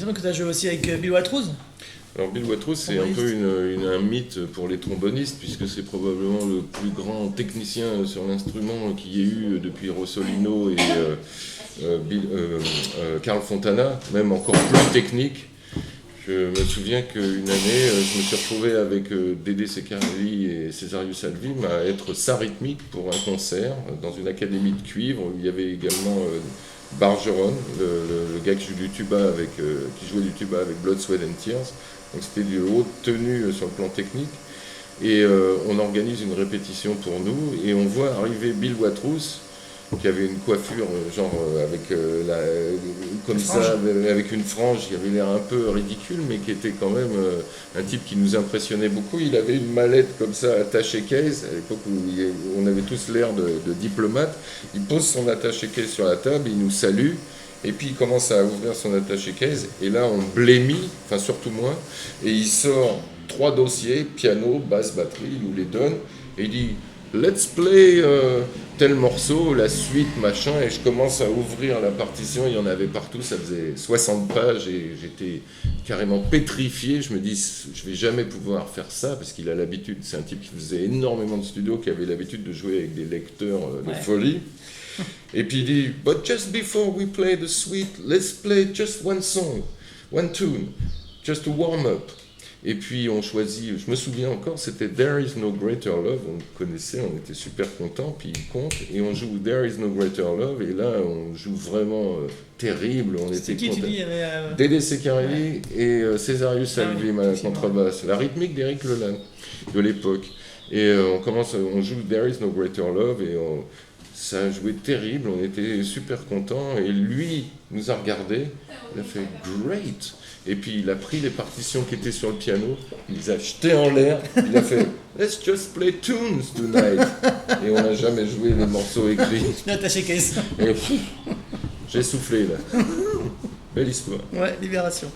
me que tu as joué aussi avec Bill Watrous. Alors Bill Watrous, c'est un peu un mythe pour les trombonistes, puisque c'est probablement le plus grand technicien sur l'instrument qu'il y ait eu depuis Rossolino et Carl Fontana, même encore plus technique. Je me souviens qu'une année, je me suis retrouvé avec Dédé Ceccarelli et Césarius Salvim à être sa rythmique pour un concert dans une académie de cuivre où il y avait également Bargeron, le gars qui jouait du tuba avec Blood, Sweat and Tears. Donc c'était de haute tenue sur le plan technique. Et on organise une répétition pour nous et on voit arriver Bill Watrous qui avait une coiffure avec comme ça, avec une frange qui avait l'air un peu ridicule, mais qui était quand même un type qui nous impressionnait beaucoup. Il avait une mallette comme ça, attaché-case, à l'époque où on avait tous l'air de diplomate. Il pose son attaché-case sur la table, il nous salue, et puis il commence à ouvrir son attaché-case, et là on blémit, enfin surtout moi, et il sort 3 dossiers, piano, basse, batterie, il nous les donne, et il dit « Let's play tel morceau, la suite, machin », et je commence à ouvrir la partition, il y en avait partout, ça faisait 60 pages, et j'étais carrément pétrifié, je me dis « Je vais jamais pouvoir faire ça », parce qu'il a l'habitude, c'est un type qui faisait énormément de studio, qui avait l'habitude de jouer avec des lecteurs de folie. Et puis il dit « But just before we play the suite, let's play just one song, one tune, just to warm up ». Et puis on choisit, je me souviens encore, c'était There is no greater love, on connaissait, on était super contents, puis il compte, et on joue There is no greater love, et là on joue vraiment terrible, on était qui contents. tu dis Dédé Ceccarelli et Césarius Salvim à la contrebasse, la rythmique d'Éric Leland de l'époque. Et on joue There is no greater love, et ça a joué terrible, on était super contents, et lui nous a regardés, il a fait « Great !» Et puis il a pris les partitions qui étaient sur le piano, il les a jetées en l'air, il a fait « Let's just play tunes tonight !» Et on n'a jamais joué les morceaux écrits. L'attaché-case. Et j'ai soufflé là. Belle histoire. Ouais, Libération.